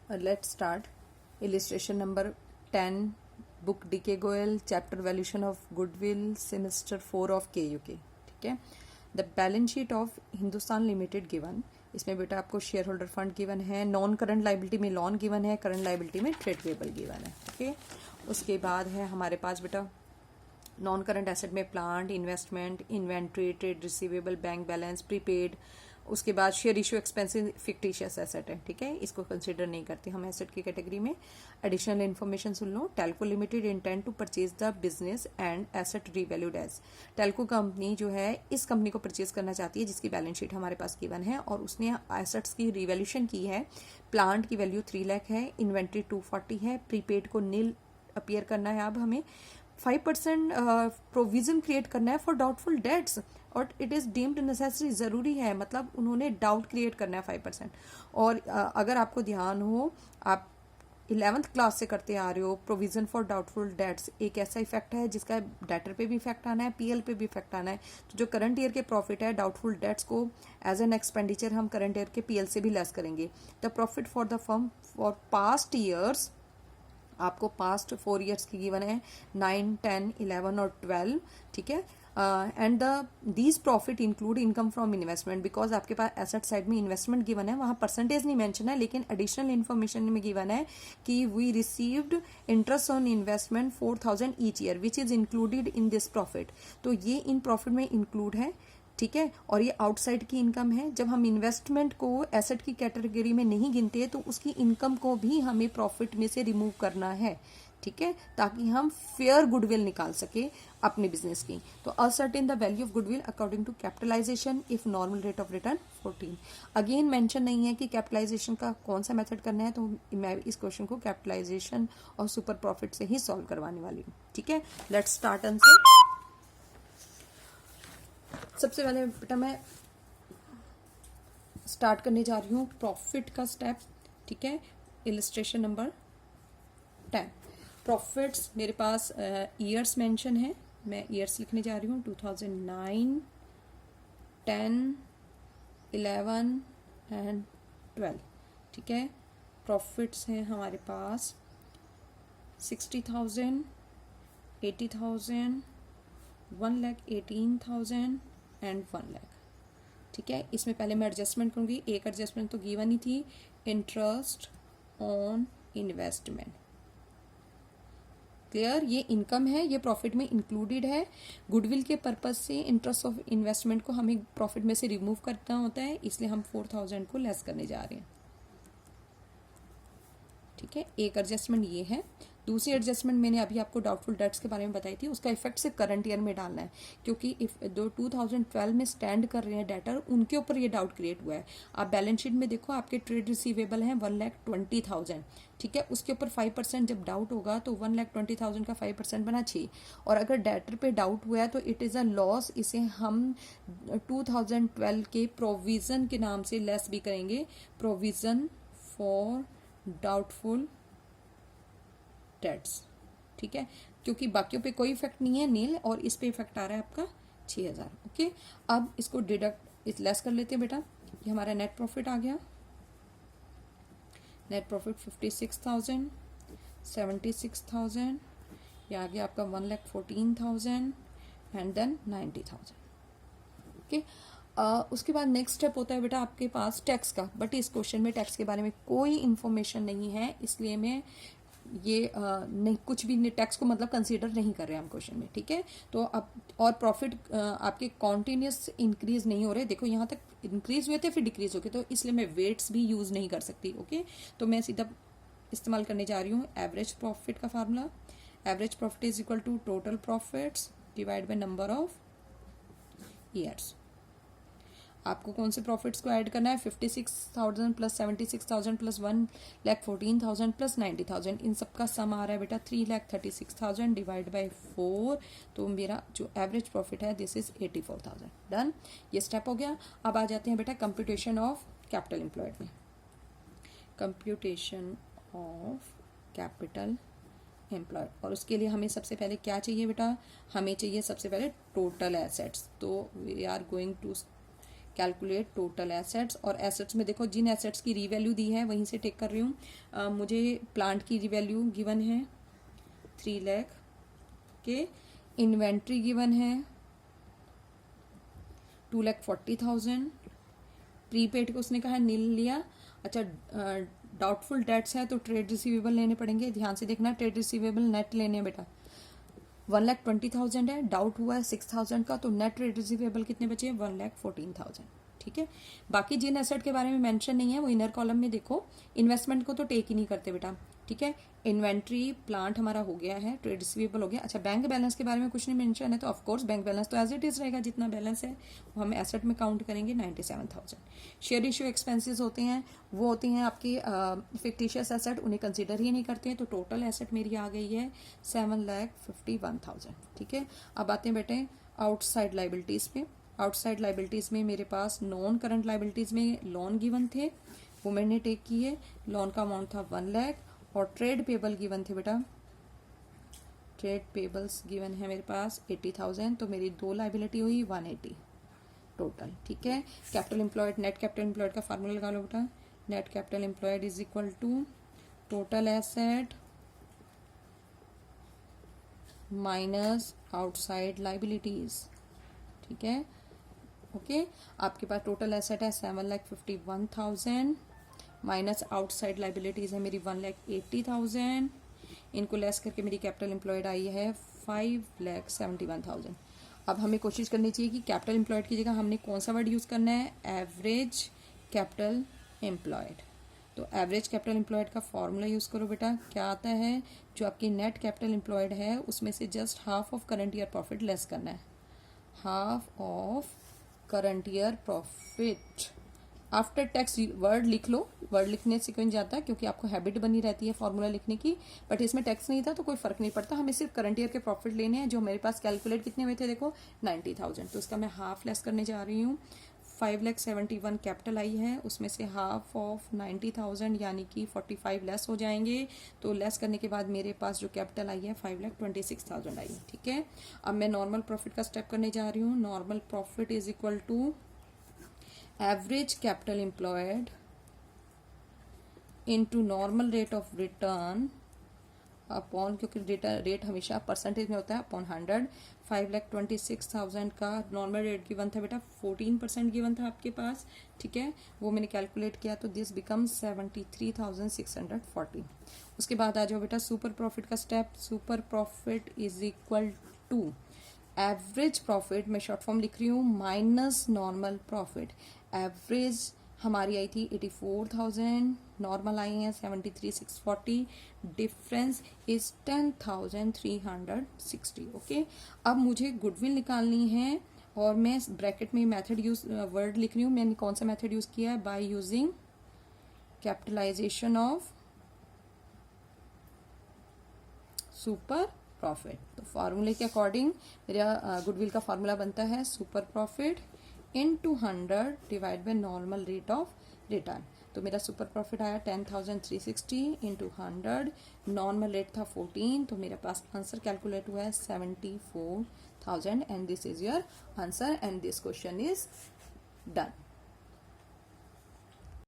Let's start. Illustration number 10, book DK Goyal, chapter valuation of goodwill, semester 4 of KUK. ठीक है. The balance sheet of Hindustan limited given. इसमें बेटा आपको share holder fund given है, non current liability में loan given है, current liability में trade payable given है. ओके. उसके बाद है हमारे पास बेटा नॉन करंट एसेट में plant, investment, inventory, trade receivable, bank balance, prepaid. उसके बाद share issue expensive fictitious asset है. ठीक है, इसको कंसीडर नहीं करते हम एसेट की कैटेगरी में. एडिशनल इन्फॉर्मेशन सुन लो. Telco limited intend to purchase the business and asset revalued as. Telco company जो है इस कंपनी को परचेज करना चाहती है जिसकी बैलेंस शीट हमारे पास गिवन है और उसने एसेट्स की रिवैल्यूशन की है. प्लांट की वैल्यू 3 लाख है, इन्वेंट्री 240 है, प्रीपेड को नील अपीयर करना है. अब हमें 5% प्रोविजन क्रिएट करना है फॉर डाउटफुल डेट्स और इट इज़ डीम्ड नेसेसरी. ज़रूरी है, मतलब उन्होंने डाउट क्रिएट करना है 5%. और अगर आपको ध्यान हो, आप 11th क्लास से करते आ रहे हो, प्रोविजन फॉर डाउटफुल डेट्स एक ऐसा इफेक्ट है जिसका डेटर पे भी इफेक्ट आना है, पीएल पे भी इफेक्ट आना है. तो जो करंट ईयर के प्रॉफिट है, डाउटफुल डेट्स को एज एन एक्सपेंडिचर हम करंट ईयर के पीएल से भी लेस करेंगे. The profit for the firm for past years, आपको पास्ट 4 ईयर्स की गिवन है 9, 10, 11 और 12. ठीक है. And these profit include income from investment. Because आपके पास एसेट साइड में इन्वेस्टमेंट गिवन है, वहां परसेंटेज नहीं मेंशन है, लेकिन एडिशनल इन्फॉर्मेशन में गिवन है कि we received interest on investment 4,000 each year which is included in this profit. तो ये इन प्रॉफिट में इंक्लूड है. ठीक है. और ये आउटसाइड की इनकम है. जब हम इन्वेस्टमेंट को एसेट की कैटेगरी में नहीं गिनते तो उसकी इनकम को भी हमें प्रॉफिट में से रिमूव करना है. ठीक है, ताकि हम फेयर गुडविल निकाल सके अपने बिजनेस की. तो ascertain the value of goodwill according to capitalisation if normal rate of return 14. Again mention नहीं है कि कैपिटलाइजेशन का कौन सा मेथड करना है, तो मैं इस क्वेश्चन को कैपिटलाइजेशन और सुपर प्रॉफिट से ही सॉल्व करवाने वाली हूँ. ठीक है, लेट्स स्टार्ट आंसर. सबसे पहले बेटा मैं स्टार्ट करने जा रही हूँ प्रॉफिट का स्टेप. ठीक है, इलस्ट्रेशन नंबर 10. प्रॉफिट्स मेरे पास ईयर्स मेंशन है, मैं ईयर्स लिखने जा रही हूँ. 2009, 10, 11 एंड 12. ठीक है. प्रॉफिट्स हैं हमारे पास 60,000, 80,000, 1,18,000 एंड 1 लाख. ठीक है. इसमें पहले मैं एडजस्टमेंट करूंगी. एक एडजस्टमेंट तो गिवन ही थी, इंटरेस्ट ऑन इन्वेस्टमेंट. क्लियर, ये इनकम है, ये प्रॉफिट में इंक्लूडेड है. गुडविल के पर्पज से इंटरेस्ट ऑफ इन्वेस्टमेंट को हमें प्रॉफिट में से रिमूव करना होता है, इसलिए हम 4,000 को लेस करने जा रहे हैं. ठीक है, एक एडजस्टमेंट ये है. दूसरी एडजस्टमेंट मैंने अभी आपको डाउटफुल डेट्स के बारे में बताई थी, उसका इफेक्ट सिर्फ करंट ईयर में डालना है, क्योंकि इफ 2012 में स्टैंड कर रहे हैं डेटर, उनके ऊपर ये डाउट क्रिएट हुआ है. आप बैलेंस शीट में देखो, आपके ट्रेड रिसीवेबल हैं 1,20,000. ठीक है, उसके ऊपर 5% जब डाउट होगा तो 1,20,000 का 5% बना 6. और अगर डेटर पे डाउट हुआ है तो इट इज़ अ लॉस. इसे हम 2012 के प्रोविजन के नाम से लेस भी करेंगे, प्रोविजन फॉर डाउटफुल डेट्स. ठीक है, क्योंकि बाकियों पे कोई इफेक्ट नहीं है, नील, और इस पे इफेक्ट आ रहा है आपका 6,000. ओके, अब इसको डिडक्ट लेस कर लेते हैं बेटा. ये हमारा नेट प्रॉफिट आ गया. नेट प्रॉफिट 56,000, 76,000, ये आ गया आपका 1,14,000 एंड देन 90,000. ओके. उसके बाद नेक्स्ट स्टेप होता है बेटा आपके पास टैक्स का, बट इस क्वेश्चन में टैक्स के बारे में कोई इन्फॉर्मेशन नहीं है, इसलिए मैं ये नहीं, कुछ भी टैक्स को मतलब कंसीडर नहीं कर रहे हैं हम क्वेश्चन में. ठीक है. तो अब और प्रॉफिट आपके कॉन्टिन्यूस इंक्रीज नहीं हो रहे. देखो यहाँ तक इंक्रीज हुए थे फिर डिक्रीज हो गए, तो इसलिए मैं वेट्स भी यूज नहीं कर सकती. ओके. तो मैं सीधा इस्तेमाल करने जा रही हूँ एवरेज प्रॉफिट का formula. Average profit is equal to total profits divide by number of years. आपको कौन से प्रॉफिट्स को ऐड करना है? 56,000 प्लस 76,000 प्लस 1,14,000 प्लस 90,000. इन सब का सम आ रहा है बेटा 3,36,000 डिवाइड बाय 4. तो मेरा जो एवरेज प्रॉफिट है दिस इज 84,000. डन, ये स्टेप हो गया. अब आ जाते हैं बेटा कंप्यूटेशन ऑफ कैपिटल एम्प्लॉयड में. कंप्यूटेशन ऑफ कैपिटल एम्प्लॉयड, और उसके लिए हमें सबसे पहले क्या चाहिए बेटा? हमें चाहिए सबसे पहले टोटल एसेट्स. तो we are going to calculate total assets, और एसेट्स में देखो जिन एसेट्स की रीवैल्यू दी है वहीं से टेक कर रही हूँ। मुझे प्लांट की रीवैल्यू गिवन है 3 लाख के, इन्वेंट्री गिवन है 2,40,000, प्रीपेड को उसने कहा नील लिया। अच्छा, डाउटफुल डेट्स है तो ट्रेड रिसीवेबल लेने पड़ेंगे, ध्यान से देखना, ट्रेड रिसीवेबल नेट लेने हैं बेटा। 1,20,000 है, डाउट हुआ है 6,000 का, तो नेट ट्रेड रिसीवेबल कितने बचे? 1,14,000। ठीक है, बाकी जिन एसेट के बारे में मेंशन नहीं है वो इनर कॉलम में देखो। इन्वेस्टमेंट को तो टेक ही नहीं करते बेटा। ठीक है, इन्वेंट्री प्लांट हमारा हो गया है, ट्रेड रिसीवेबल हो गया। अच्छा, बैंक बैलेंस के बारे में कुछ नहीं मेंशन है, तो ऑफकोर्स बैंक बैलेंस तो एज इट इज रहेगा, जितना बैलेंस है वो हम एसेट में काउंट करेंगे 97,000। शेयर इश्यू एक्सपेंसेस होते हैं, वो होती हैं आपकी फिक्टिशियस एसेट, उन्हें कंसिडर ही नहीं करते हैं। तो टोटल एसेट मेरी आ गई है 7,51,000। ठीक है, अब आते हैं बेटे आउटसाइड लाइबिलिटीज पे। आउटसाइड लाइबिलिटीज में मेरे पास नॉन करंट लाइबिलिटीज में लोन गिवन थे, वो मैंने टेक किए। लोन का अमाउंट था 1 लाख, और ट्रेड पेबल गिवन थे बेटा, ट्रेड पेबल्स गिवन है मेरे पास 80,000, तो मेरी 2 लाइबिलिटी हुई 180 टोटल। ठीक है, capital employed, net capital employed का फार्मूला लगा लो बेटा। Net capital employed is equal to total asset minus outside liabilities. ठीक है, ओके, आपके पास टोटल एसेट है 7,51,000 माइनस आउटसाइड लाइबिलिटीज है मेरी 1,80,000, इनको लेस करके मेरी कैपिटल एम्प्लॉयड आई है 5,71,000। अब हमें कोशिश करनी चाहिए कि कैपिटल एम्प्लॉयड की जगह हमने कौन सा वर्ड यूज करना है? Average capital employed. तो एवरेज कैपिटल एम्प्लॉयड का फॉर्मूला यूज करो बेटा, क्या आता है? जो आपकी नेट कैपिटल एम्प्लॉयड है उसमें से just half of current year profit less करना है, half of current year profit after tax. Word लिख लो, वर्ड लिखने से क्यों जाता है? क्योंकि आपको हैबिट बनी रहती है फॉर्मूला लिखने की, बट इसमें टैक्स नहीं था तो कोई फर्क नहीं पड़ता, हमें सिर्फ करंट ईयर के प्रॉफिट लेने हैं। जो मेरे पास कैलकुलेट कितने हुए थे देखो 90,000, तो उसका मैं हाफ लेस करने जा रही हूँ। 5,71,000 कैपिटल आई है, उसमें से हाफ ऑफ 90,000 यानी कि 45 लेस हो जाएंगे। तो लेस करने के बाद मेरे पास जो कैपिटल आई है 5,26,000 आई है। ठीक है, अब मैं नॉर्मल प्रॉफिट का स्टेप करने जा रही हूँ। Normal profit is equal to average capital employed into normal rate of return upon, क्योंकि रेट हमेशा परसेंटेज में होता है, अपॉन 100। 5,26,000 का नॉर्मल रेट गिवन था बेटा 14% गिवन था आपके पास। ठीक है, वो मैंने कैलकुलेट किया तो दिस बिकम 73,640। उसके बाद आ जाओ बेटा सुपर प्रॉफिट का step. Super profit is equal to average profit, मैं शॉर्ट फॉर्म लिख रही हूँ, माइनस नॉर्मल प्रॉफिट। एवरेज हमारी आई थी 84,000, नॉर्मल आई है 73,640, डिफरेंस इज 10,360। ओके, अब मुझे गुडविल निकालनी है और मैं ब्रैकेट में मेथड यूज वर्ड लिख रही हूँ। मैंने कौन सा मेथड यूज किया है? By using capitalisation of super profit. तो फॉर्मूले के अकॉर्डिंग मेरा गुडविल का फॉर्मूला बनता है super profit into 100 divide by normal rate of return. तो मेरा सुपर प्रॉफिट आया 10,360 इंटू 100, नॉर्मल रेट था 14, तो मेरे पास आंसर कैलकुलेट हुआ है 74,000 and this is your answer and this question is done.